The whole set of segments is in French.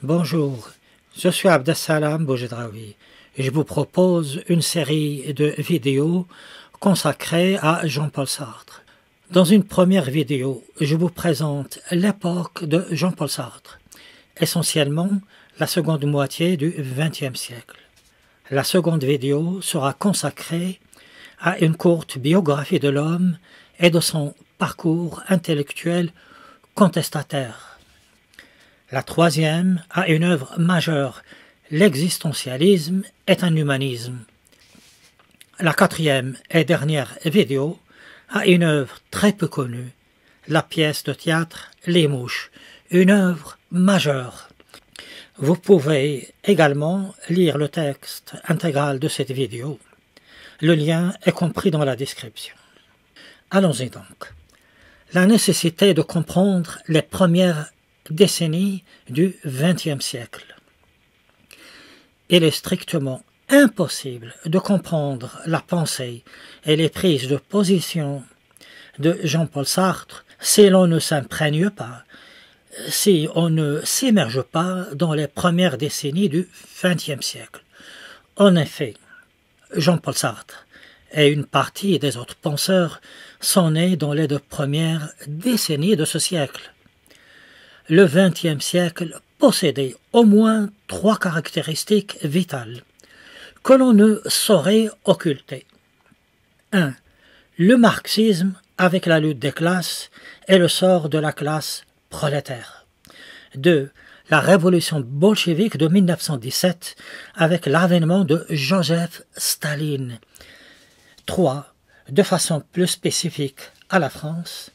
Bonjour, je suis Abdessalam Boujedraoui et je vous propose une série de vidéos consacrées à Jean-Paul Sartre. Dans une première vidéo, je vous présente l'époque de Jean-Paul Sartre, essentiellement la seconde moitié du XXe siècle. La seconde vidéo sera consacrée à une courte biographie de l'homme et de son parcours intellectuel contestataire. La troisième a une œuvre majeure, l'existentialisme est un humanisme. La quatrième et dernière vidéo a une œuvre très peu connue, la pièce de théâtre Les Mouches, une œuvre majeure. Vous pouvez également lire le texte intégral de cette vidéo. Le lien est compris dans la description. Allons-y donc. La nécessité de comprendre les premières décennies du XXe siècle. Il est strictement impossible de comprendre la pensée et les prises de position de Jean-Paul Sartre si l'on ne s'imprègne pas, si on ne s'immerge pas dans les premières décennies du XXe siècle. En effet, Jean-Paul Sartre et une partie des autres penseurs sont nés dans les 2 premières décennies de ce siècle. Le XXe siècle possédait au moins 3 caractéristiques vitales que l'on ne saurait occulter. 1. Le marxisme avec la lutte des classes et le sort de la classe prolétaire. 2. La révolution bolchevique de 1917 avec l'avènement de Joseph Staline. 3. De façon plus spécifique à la France,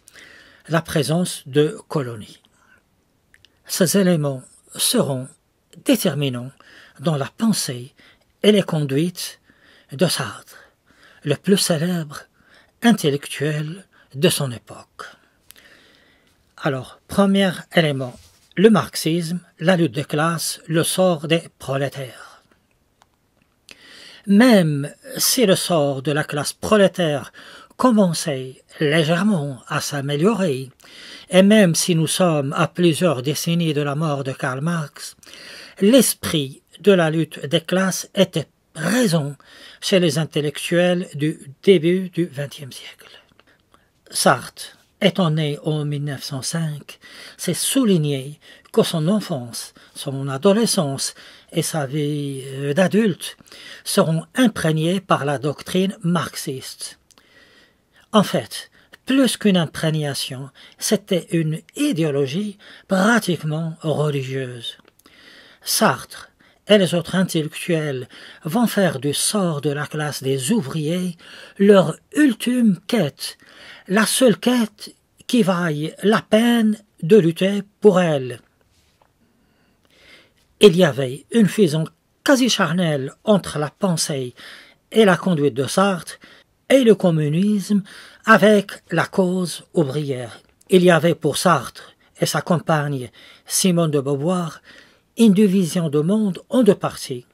la présence de colonies. Ces éléments seront déterminants dans la pensée et les conduites de Sartre, le plus célèbre intellectuel de son époque. Alors, premier élément, le marxisme, la lutte des classes, le sort des prolétaires. Même si le sort de la classe prolétaire commençait légèrement à s'améliorer, et même si nous sommes à plusieurs décennies de la mort de Karl Marx, l'esprit de la lutte des classes était présent chez les intellectuels du début du XXe siècle. Sartre, étant né en 1905, s'est souligné que son enfance, son adolescence et sa vie d'adulte seront imprégnées par la doctrine marxiste. En fait, plus qu'une imprégnation, c'était une idéologie pratiquement religieuse. Sartre et les autres intellectuels vont faire du sort de la classe des ouvriers leur ultime quête, la seule quête qui vaille la peine de lutter pour elle. Il y avait une fusion quasi charnelle entre la pensée et la conduite de Sartre et le communisme avec la cause ouvrière. Il y avait pour Sartre et sa compagne Simone de Beauvoir une division du monde en 2 parties.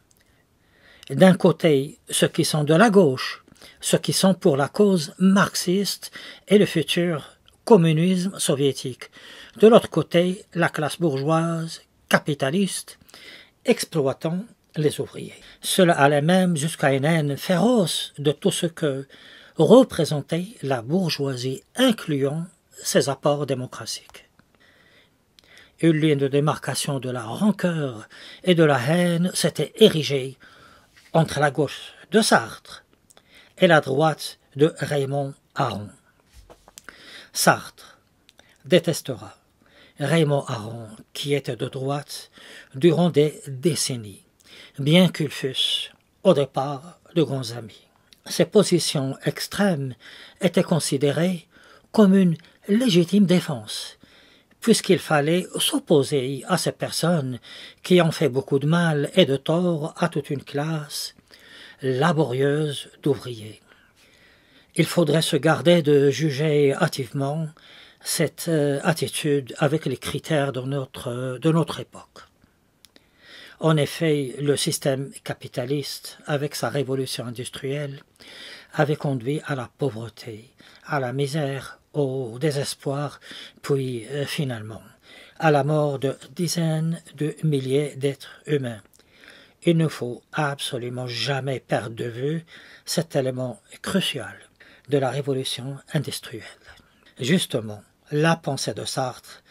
D'un côté, ceux qui sont de la gauche, ceux qui sont pour la cause marxiste et le futur communisme soviétique. De l'autre côté, la classe bourgeoise, capitaliste, exploitant les ouvriers. Cela allait même jusqu'à une haine féroce de tout ce que représentait la bourgeoisie, incluant ses apports démocratiques. Une ligne de démarcation de la rancœur et de la haine s'était érigée entre la gauche de Sartre et la droite de Raymond Aron. Sartre détestera Raymond Aron, qui était de droite durant des décennies, bien qu'ils fussent au départ de grands amis. Ses positions extrêmes étaient considérées comme une légitime défense, puisqu'il fallait s'opposer à ces personnes qui ont fait beaucoup de mal et de tort à toute une classe laborieuse d'ouvriers. Il faudrait se garder de juger hâtivement cette attitude avec les critères de notre époque. En effet, le système capitaliste, avec sa révolution industrielle, avait conduit à la pauvreté, à la misère, au désespoir, puis finalement à la mort de dizaines de milliers d'êtres humains. Il ne faut absolument jamais perdre de vue cet élément crucial de la révolution industrielle. Justement, la pensée de Sartre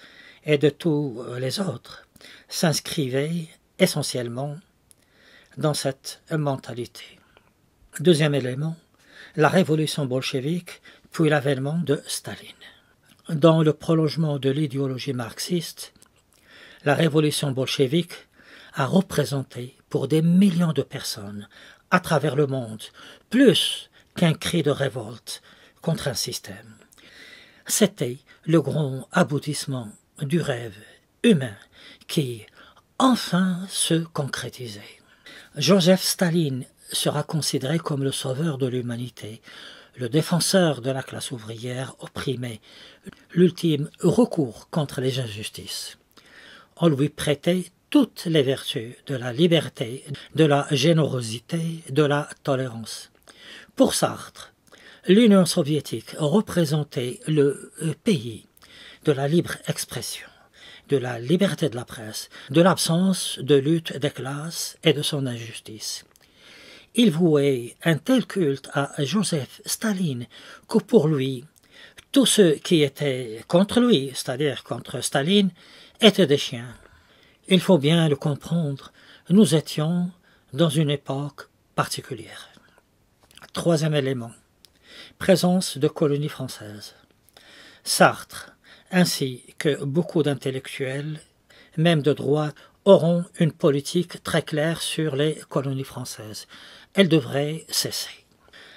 et de tous les autres s'inscrivait essentiellement dans cette mentalité. Deuxième élément, la révolution bolchevique puis l'avènement de Staline. Dans le prolongement de l'idéologie marxiste, la révolution bolchevique a représenté pour des millions de personnes à travers le monde plus qu'un cri de révolte contre un système. C'était le grand aboutissement du rêve humain qui enfin se concrétisait. Joseph Staline sera considéré comme le sauveur de l'humanité, le défenseur de la classe ouvrière opprimée, l'ultime recours contre les injustices. On lui prêtait toutes les vertus de la liberté, de la générosité, de la tolérance. Pour Sartre, l'Union soviétique représentait le pays de la libre expression, de la liberté de la presse, de l'absence de lutte des classes et de son injustice. Il vouait un tel culte à Joseph Staline que pour lui, tous ceux qui étaient contre lui, c'est-à-dire contre Staline, étaient des chiens. Il faut bien le comprendre, nous étions dans une époque particulière. Troisième élément, présence de colonies françaises. Sartre, ainsi que beaucoup d'intellectuels, même de droite, auront une politique très claire sur les colonies françaises. Elle devrait cesser.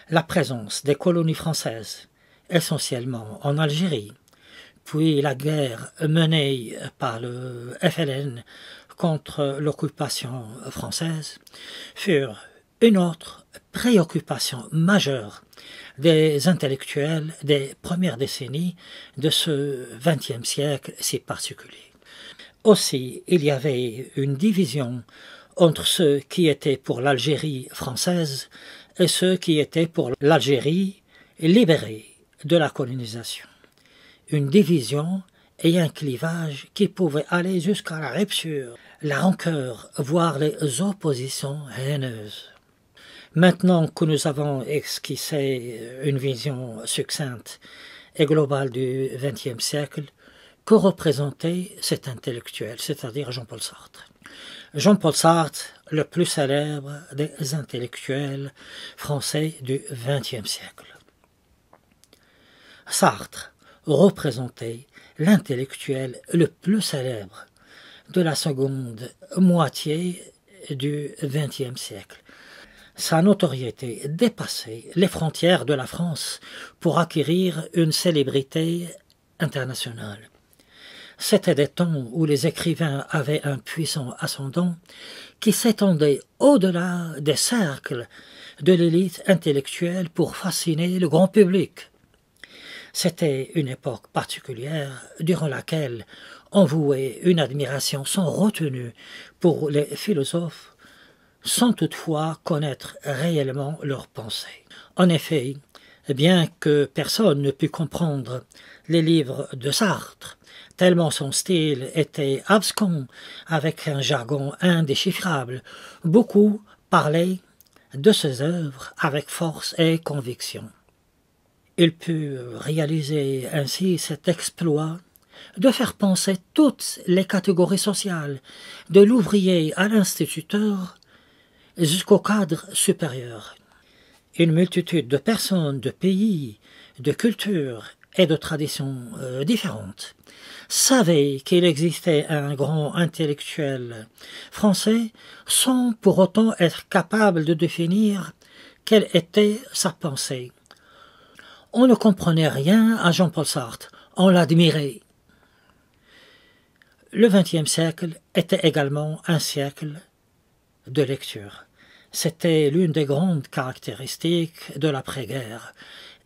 La présence des colonies françaises, essentiellement en Algérie, puis la guerre menée par le FLN contre l'occupation française, furent une autre préoccupation majeure des intellectuels des premières décennies de ce XXe siècle si particulier. Aussi, il y avait une division entre ceux qui étaient pour l'Algérie française et ceux qui étaient pour l'Algérie libérée de la colonisation. Une division et un clivage qui pouvaient aller jusqu'à la rupture, la rancœur, voire les oppositions haineuses. Maintenant que nous avons esquissé une vision succincte et globale du XXe siècle, que représentait cet intellectuel, c'est-à-dire Jean-Paul Sartre. Jean-Paul Sartre, le plus célèbre des intellectuels français du XXe siècle. Sartre représentait l'intellectuel le plus célèbre de la seconde moitié du XXe siècle. Sa notoriété dépassait les frontières de la France pour acquérir une célébrité internationale. C'étaient des temps où les écrivains avaient un puissant ascendant qui s'étendait au-delà des cercles de l'élite intellectuelle pour fasciner le grand public. C'était une époque particulière durant laquelle on vouait une admiration sans retenue pour les philosophes, sans toutefois connaître réellement leurs pensées. En effet, bien que personne ne pût comprendre les livres de Sartre, tellement son style était abscon avec un jargon indéchiffrable, beaucoup parlaient de ses œuvres avec force et conviction. Il put réaliser ainsi cet exploit de faire penser toutes les catégories sociales, de l'ouvrier à l'instituteur jusqu'au cadre supérieur. Une multitude de personnes, de pays, de cultures et de traditions différentes savaient qu'il existait un grand intellectuel français sans pour autant être capable de définir quelle était sa pensée. On ne comprenait rien à Jean-Paul Sartre, on l'admirait. Le XXe siècle était également un siècle de lecture. C'était l'une des grandes caractéristiques de l'après-guerre,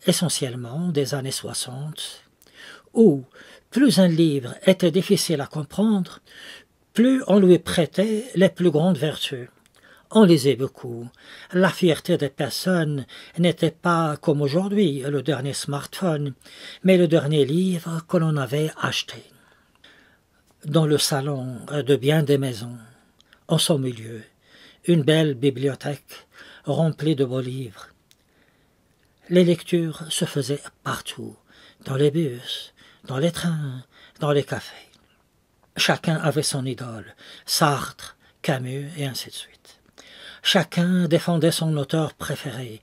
essentiellement des années 60, où plus un livre était difficile à comprendre, plus on lui prêtait les plus grandes vertus. On lisait beaucoup. La fierté des personnes n'était pas, comme aujourd'hui, le dernier smartphone, mais le dernier livre que l'on avait acheté. Dans le salon de bien des maisons, en son milieu, une belle bibliothèque remplie de beaux livres. Les lectures se faisaient partout, dans les bus, dans les trains, dans les cafés. Chacun avait son idole, Sartre, Camus et ainsi de suite. Chacun défendait son auteur préféré,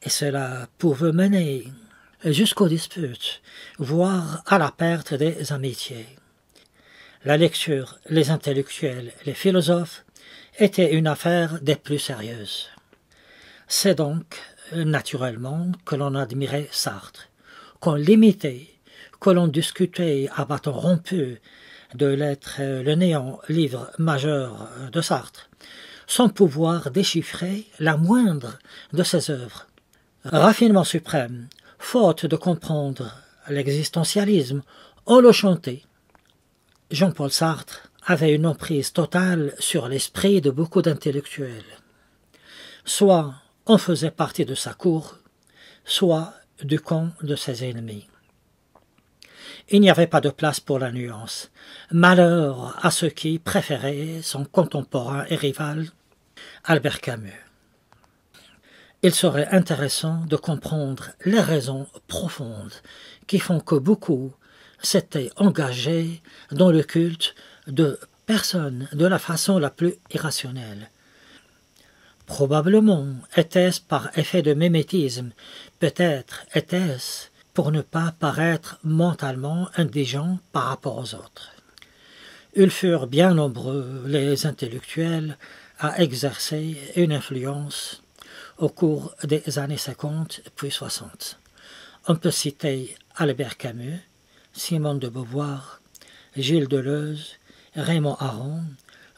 et cela pouvait mener jusqu'aux disputes, voire à la perte des amitiés. La lecture, les intellectuels, les philosophes était une affaire des plus sérieuses. C'est donc naturellement que l'on admirait Sartre, qu'on l'imitait, que l'on discutait à bâton rompu de l'être le néant livre majeur de Sartre, sans pouvoir déchiffrer la moindre de ses œuvres. Raffinement suprême, faute de comprendre l'existentialisme, on le chantait. Jean-Paul Sartre avait une emprise totale sur l'esprit de beaucoup d'intellectuels. Soit on faisait partie de sa cour, soit du camp de ses ennemis. Il n'y avait pas de place pour la nuance. Malheur à ceux qui préféraient son contemporain et rival, Albert Camus. Il serait intéressant de comprendre les raisons profondes qui font que beaucoup s'étaient engagés dans le culte de personnes de la façon la plus irrationnelle. Probablement était-ce par effet de mimétisme, peut-être était-ce pour ne pas paraître mentalement indigents par rapport aux autres. Ils furent bien nombreux, les intellectuels, à exercer une influence au cours des années 50 puis 60. On peut citer Albert Camus, Simone de Beauvoir, Gilles Deleuze, Raymond Aron,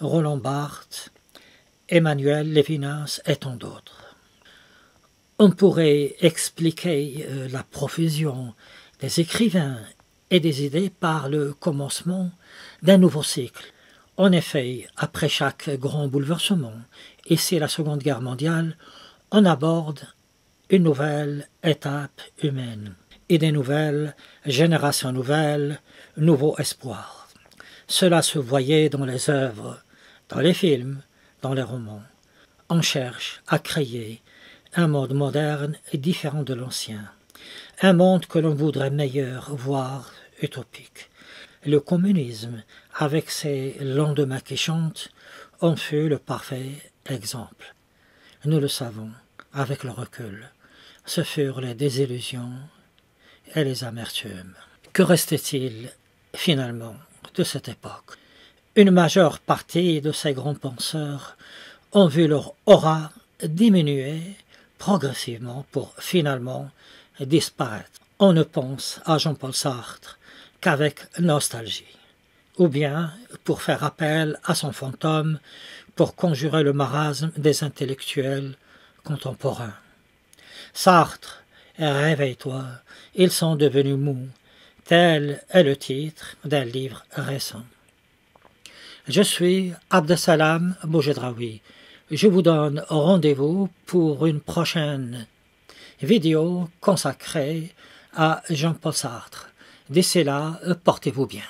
Roland Barthes, Emmanuel Lévinas et tant d'autres. On pourrait expliquer la profusion des écrivains et des idées par le commencement d'un nouveau cycle. En effet, après chaque grand bouleversement, ici la Seconde Guerre mondiale, on aborde une nouvelle étape humaine, idées nouvelles, générations nouvelles, nouveaux espoirs. Cela se voyait dans les œuvres, dans les films, dans les romans. On cherche à créer un monde moderne et différent de l'ancien, un monde que l'on voudrait meilleur, voire utopique. Le communisme, avec ses lendemains qui chantent, en fut le parfait exemple. Nous le savons, avec le recul, ce furent les désillusions et les amertumes. Que restait-il, finalement, de cette époque? Une majeure partie de ces grands penseurs ont vu leur aura diminuer progressivement pour finalement disparaître. On ne pense à Jean-Paul Sartre qu'avec nostalgie, ou bien pour faire appel à son fantôme pour conjurer le marasme des intellectuels contemporains. Sartre, réveille-toi, ils sont devenus mous, tel est le titre d'un livre récent. Je suis Abdesalam Boujedraoui. Je vous donne rendez-vous pour une prochaine vidéo consacrée à Jean-Paul Sartre. D'ici là, portez-vous bien.